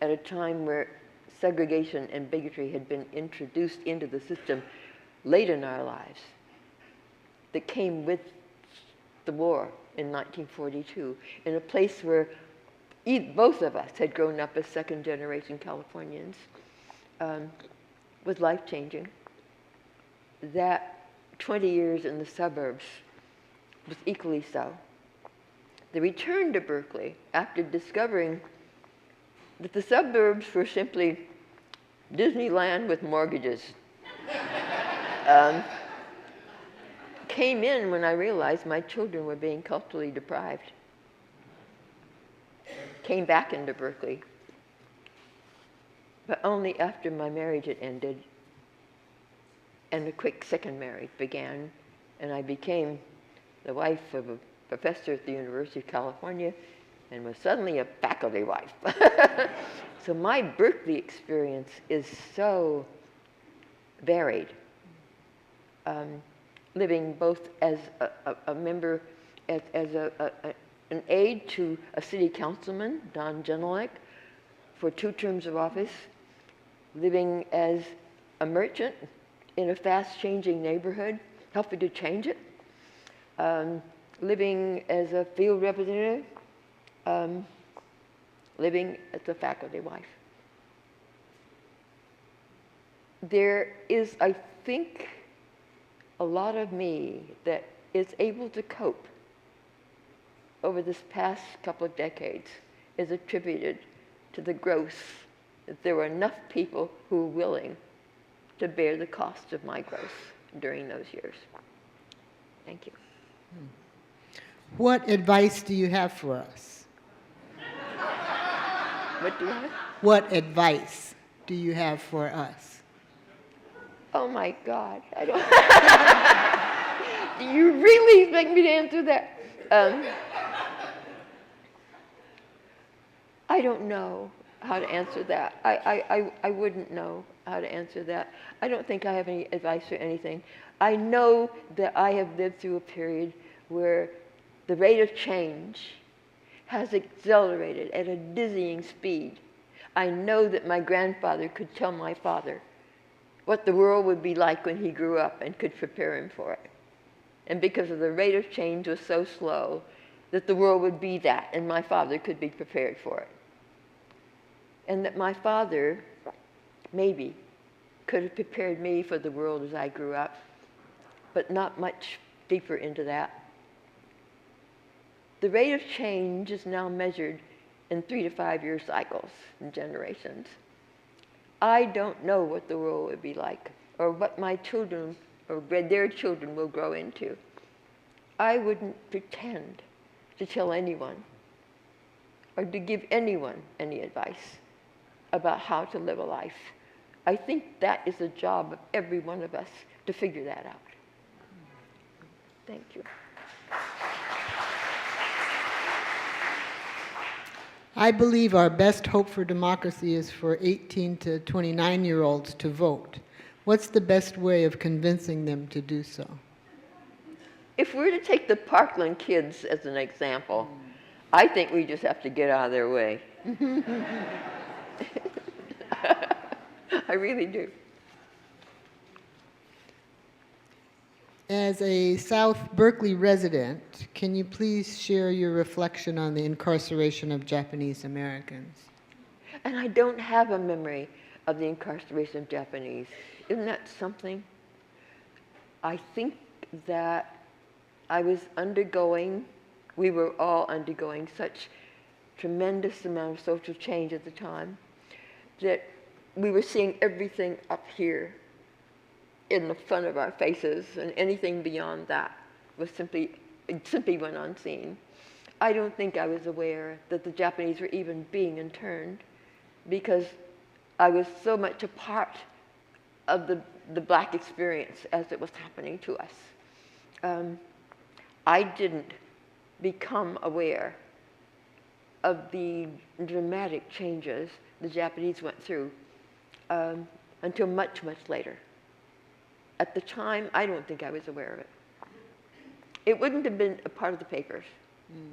at a time where segregation and bigotry had been introduced into the system late in our lives, that came with the war in 1942, in a place where both of us had grown up as second-generation Californians, was life-changing. That 20 years in the suburbs was equally so. The return to Berkeley, after discovering that the suburbs were simply Disneyland with mortgages. Came in when I realized my children were being culturally deprived. Came back into Berkeley, but only after my marriage had ended and a quick second marriage began, and I became the wife of a professor at the University of California and was suddenly a faculty wife. So my Berkeley experience is so varied. Living both as a member, as an aide to a city councilman, Don Genelec, for 2 terms of office, living as a merchant in a fast-changing neighborhood, helping to change it, living as a field representative, living as a faculty wife. There is, I think, a lot of me that is able to cope over this past couple of decades is attributed to the growth, that there were enough people who were willing to bear the cost of my growth during those years. Thank you. What advice do you have for us? What do you have? What advice do you have for us? Oh my God, I don't. Do you really expect me to answer that? I don't know how to answer that. I wouldn't know how to answer that. I don't think I have any advice or anything. I know that I have lived through a period where the rate of change has accelerated at a dizzying speed. I know that my grandfather could tell my father what the world would be like when he grew up and could prepare him for it. And because of the rate of change was so slow, that the world would be that, and my father could be prepared for it. And that my father, maybe, could have prepared me for the world as I grew up, but not much deeper into that. The rate of change is now measured in 3 to 5 year cycles and generations. I don't know what the world would be like, or what my children or their children will grow into. I wouldn't pretend to tell anyone or to give anyone any advice about how to live a life. I think that is the job of every one of us to figure that out. Thank you. I believe our best hope for democracy is for 18 to 29-year-olds to vote. What's the best way of convincing them to do so? If we're to take the Parkland kids as an example, I think we just have to get out of their way. I really do. As a South Berkeley resident, can you please share your reflection on the incarceration of Japanese Americans? And I don't have a memory of the incarceration of Japanese. Isn't that something? I think that we were all undergoing such tremendous amount of social change at the time that we were seeing everything up here in the front of our faces, and anything beyond that was simply went unseen. I don't think I was aware that the Japanese were even being interned, because I was so much a part of the black experience as it was happening to us. I didn't become aware of the dramatic changes the Japanese went through until much, much later. At the time, I don't think I was aware of it. It wouldn't have been a part of the papers,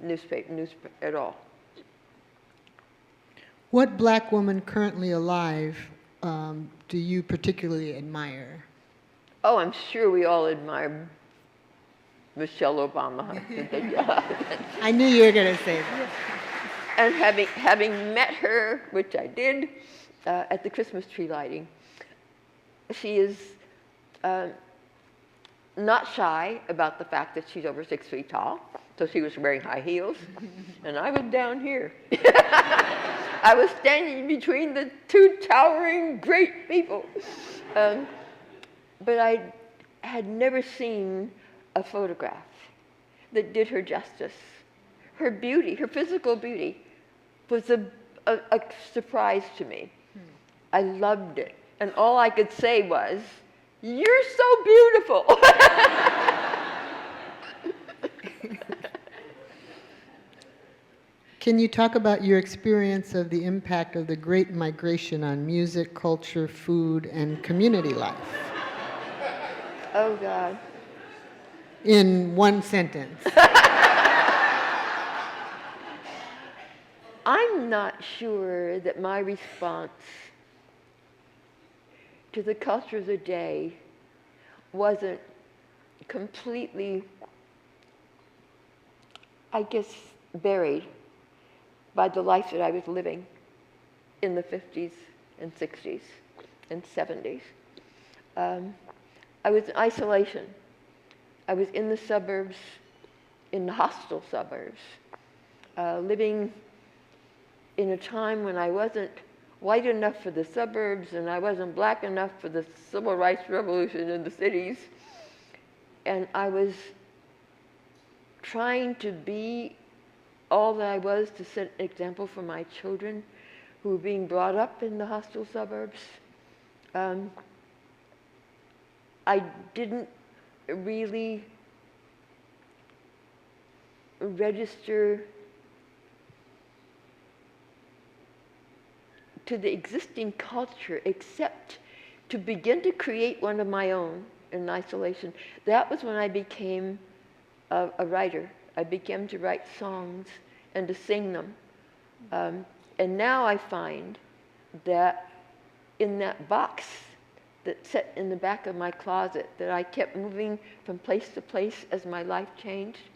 newspaper at all. What black woman currently alive do you particularly admire? Oh, I'm sure we all admire Michelle Obama. I knew you were going to say that. And having met her, which I did, at the Christmas tree lighting, she is not shy about the fact that she's over 6 feet tall. So she was wearing high heels, and I was down here. I was standing between the two towering great people. But I had never seen a photograph that did her justice. Her beauty, her physical beauty, was a surprise to me. I loved it. And all I could say was, "You're so beautiful." Can you talk about your experience of the impact of the Great Migration on music, culture, food, and community life? Oh, God. In one sentence. I'm not sure that my response to the culture of the day wasn't completely, I guess, buried by the life that I was living in the 50s and 60s and 70s. I was in isolation. I was in the suburbs, in the hostile suburbs, living in a time when I wasn't white enough for the suburbs and I wasn't black enough for the civil rights revolution in the cities. And I was trying to be all that I was to set an example for my children who were being brought up in the hostile suburbs. I didn't really register to the existing culture except to begin to create one of my own in isolation. That was when I became a writer. I began to write songs and to sing them. And now I find that in that box that sat in the back of my closet that I kept moving from place to place as my life changed,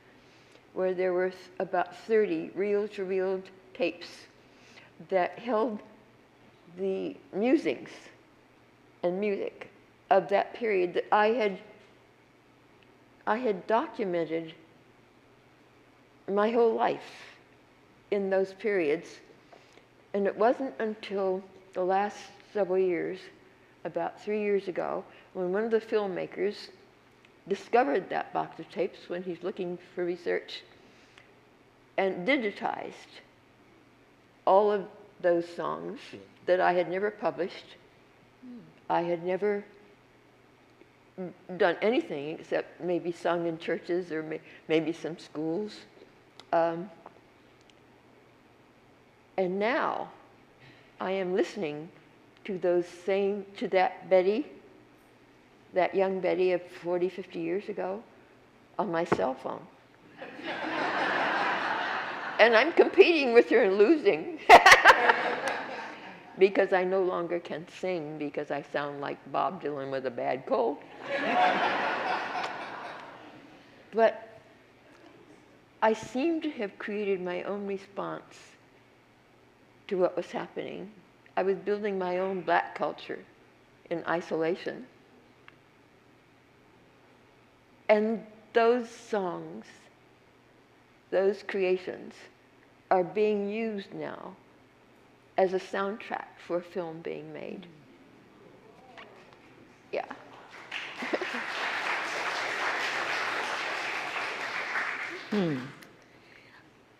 where there were about 30 reel-to-reel tapes that held the musings and music of that period that I had documented my whole life in those periods. And it wasn't until the last several years, about 3 years ago, when one of the filmmakers discovered that box of tapes when he's looking for research and digitized all of those songs that I had never published. I had never done anything except maybe sung in churches or maybe some schools. And now I am listening to that Betty, that young Betty of 40, 50 years ago on my cell phone. And I'm competing with her and losing because I no longer can sing because I sound like Bob Dylan with a bad cold. But I seem to have created my own response to what was happening. I was building my own black culture in isolation. And those songs, those creations, are being used now as a soundtrack for a film being made. Yeah.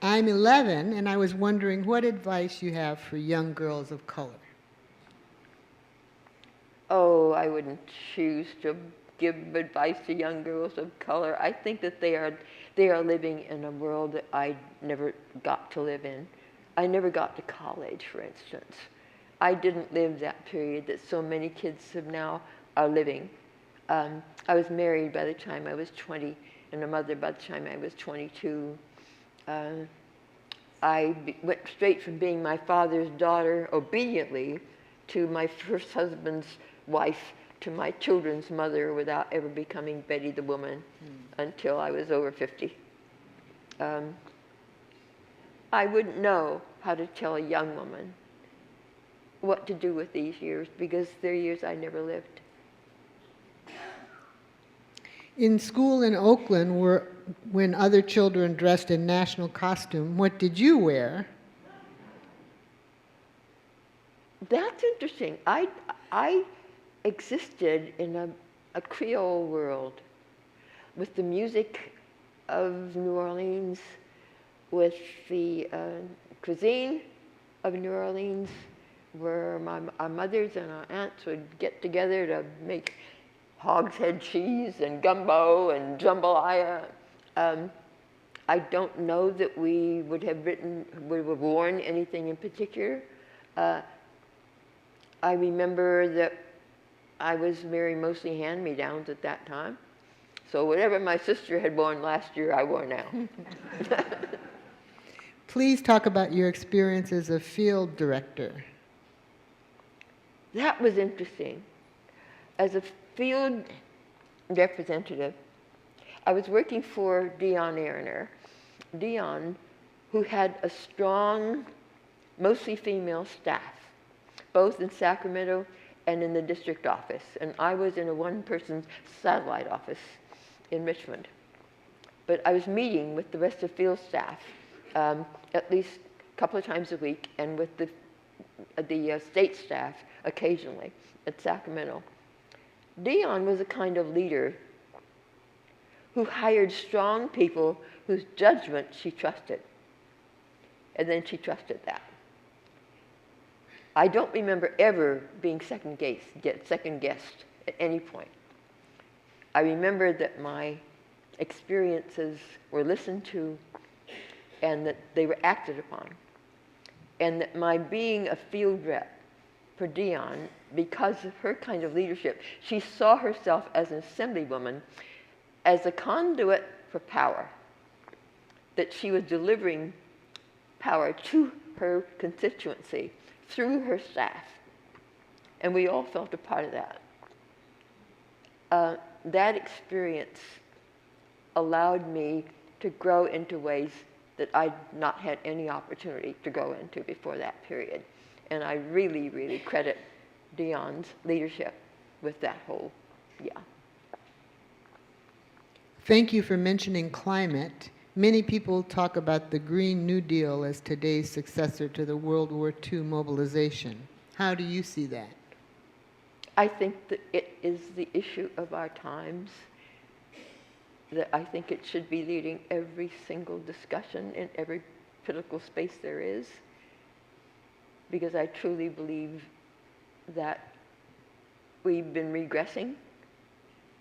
I'm 11, and I was wondering what advice you have for young girls of color. Oh, I wouldn't choose to give advice to young girls of color. I think that they are living in a world that I never got to live in. I never got to college, for instance. I didn't live that period that so many kids have now are living. I was married by the time I was 20, and a mother by the time I was 22. I went straight from being my father's daughter obediently to my first husband's wife to my children's mother without ever becoming Betty the woman until I was over 50. I wouldn't know how to tell a young woman what to do with these years because they're years I never lived. In school in Oakland, when other children dressed in national costume, what did you wear? That's interesting. I existed in a Creole world with the music of New Orleans, with the cuisine of New Orleans, where our mothers and our aunts would get together to make hogshead cheese and gumbo and jambalaya. I don't know that we would have worn anything in particular. I remember that I was wearing mostly hand-me-downs at that time. So whatever my sister had worn last year, I wore now. Please talk about your experience as a field director. That was interesting. As a field representative, I was working for Dion Aroner. Dion, who had a strong, mostly female staff, both in Sacramento and in the district office. And I was in a one-person satellite office in Richmond. But I was meeting with the rest of field staff at least a couple of times a week, and with the state staff occasionally at Sacramento. Dion was a kind of leader who hired strong people whose judgment she trusted. And then she trusted that. I don't remember ever being second guessed at any point. I remember that my experiences were listened to and that they were acted upon. And that my being a field rep for Dion, because of her kind of leadership, she saw herself as an assemblywoman, as a conduit for power, that she was delivering power to her constituency through her staff. And we all felt a part of that. That experience allowed me to grow into ways that I'd not had any opportunity to go into before that period. And I really, really credit Dion's leadership with that whole, Thank you for mentioning climate. Many people talk about the Green New Deal as today's successor to the World War II mobilization. How do you see that? I think that it is the issue of our times, that I think it should be leading every single discussion in every political space there is, because I truly believe that we've been regressing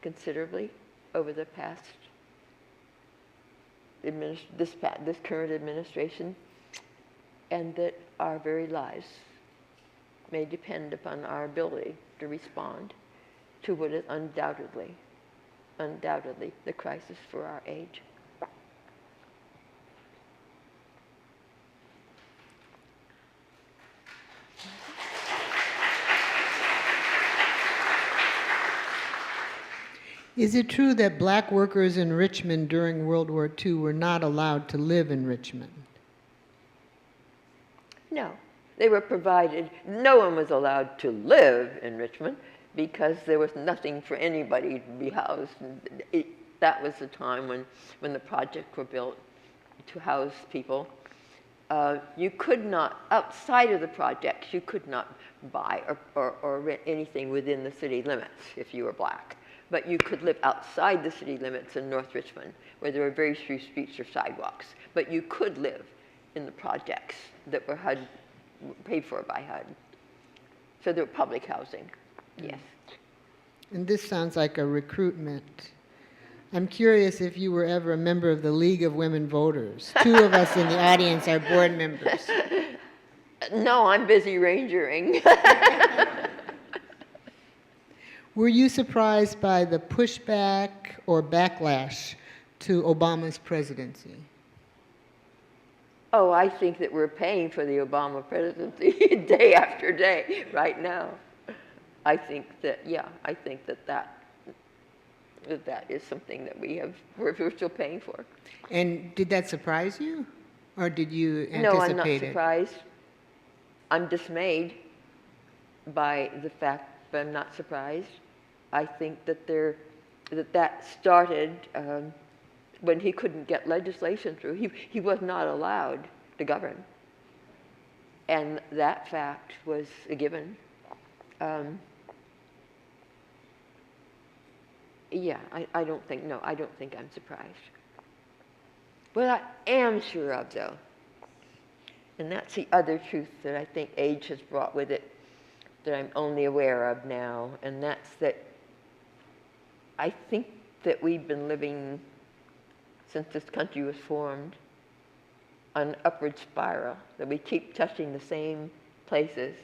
considerably over the past, this current administration, and that our very lives may depend upon our ability to respond to what is undoubtedly the crisis for our age. Is it true that black workers in Richmond during World War II were not allowed to live in Richmond? No, they were provided, no one was allowed to live in Richmond because there was nothing for anybody to be housed. That was the time when the projects were built to house people. You could not, outside of the projects, you could not buy or rent anything within the city limits if you were black. But you could live outside the city limits in North Richmond, where there were very few streets or sidewalks. But you could live in the projects that were paid for by HUD. So there were public housing, yes. And this sounds like a recruitment. I'm curious if you were ever a member of the League of Women Voters. Two of us in the audience are board members. No, I'm busy rangering. Were you surprised by the pushback or backlash to Obama's presidency? Oh, I think that we're paying for the Obama presidency day after day right now. I think that, I think that is something that we're still paying for. And did that surprise you? Or did you anticipate it? No, I'm not surprised. I'm dismayed by the fact, but I'm not surprised. I think that there that started when he couldn't get legislation through. He was not allowed to govern. And that fact was a given. Yeah, I don't think I'm surprised. What I am sure of, though, and that's the other truth that I think age has brought with it, that I'm only aware of now, and that's that I think that we've been living, since this country was formed, on an upward spiral, that we keep touching the same places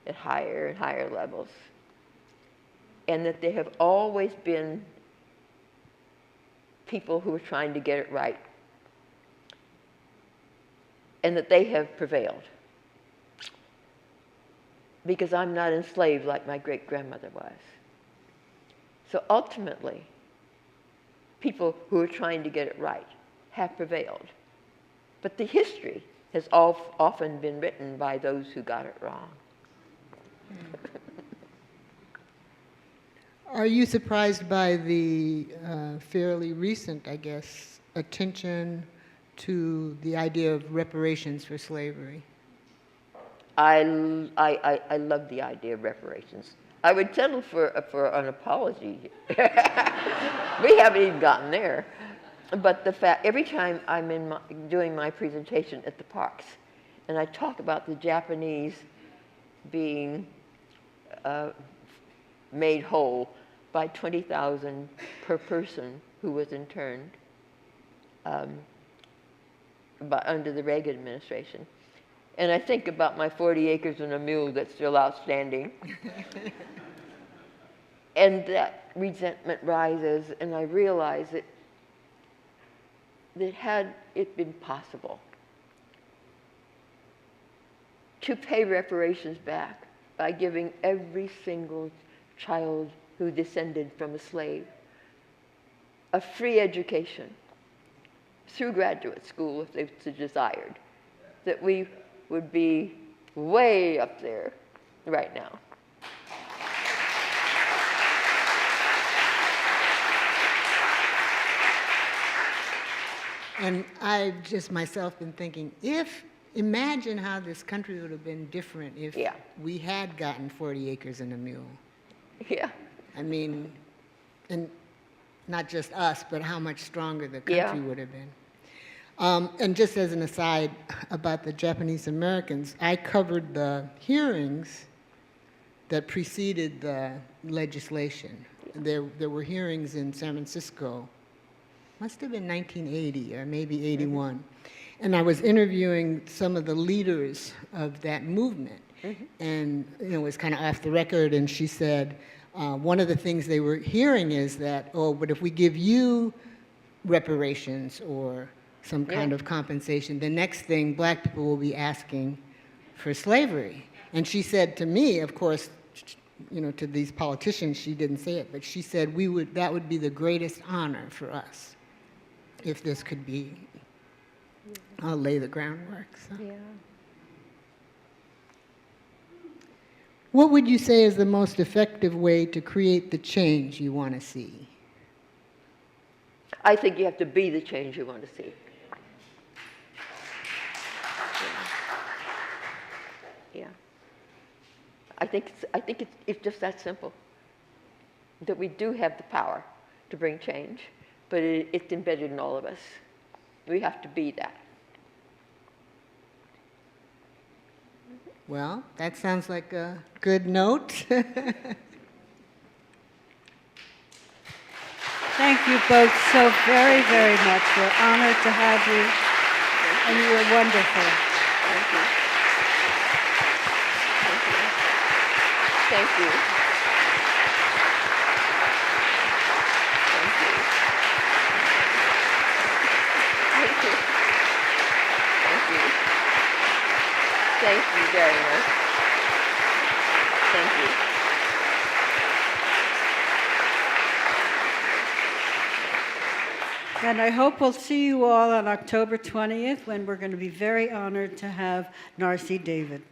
at higher and higher levels, and that there have always been people who are trying to get it right, and that they have prevailed. Because I'm not enslaved like my great-grandmother was. So ultimately, people who are trying to get it right have prevailed. But the history has often been written by those who got it wrong. Are you surprised by the fairly recent, I guess, attention to the idea of reparations for slavery? I love the idea of reparations. I would settle for an apology. We haven't even gotten there. But the fact, every time I'm doing my presentation at the parks, and I talk about the Japanese being made whole by 20,000 per person who was interned under the Reagan administration. And I think about my 40 acres and a mule that's still outstanding. And that resentment rises, and I realize that had it been possible to pay reparations back by giving every single child who descended from a slave a free education through graduate school if they so desired, that we would be way up there right now. And I've just myself been thinking, imagine how this country would have been different if we had gotten 40 acres and a mule. Yeah. I mean, and not just us, but how much stronger the country would have been. And just as an aside about the Japanese Americans, I covered the hearings that preceded the legislation. There were hearings in San Francisco, must have been 1980 or maybe 81. And I was interviewing some of the leaders of that movement. And it was kind of off the record, and she said, one of the things they were hearing is that, oh, but if we give you reparations or some kind of compensation, the next thing black people will be asking for slavery. And she said to me, of course, to these politicians, she didn't say it, but she said that would be the greatest honor for us if this could be, lay the groundwork. So. Yeah. What would you say is the most effective way to create the change you want to see? I think you have to be the change you want to see. Yeah. I think it's just that simple. That we do have the power to bring change, but it's embedded in all of us. We have to be that. Well, that sounds like a good note. Thank you both so very, very much. We're honored to have you, and you were wonderful. Thank you. Thank you. Thank you. Thank you. Thank you. Thank you very much. Thank you. And I hope we'll see you all on October 20th when we're going to be very honored to have Narcy David.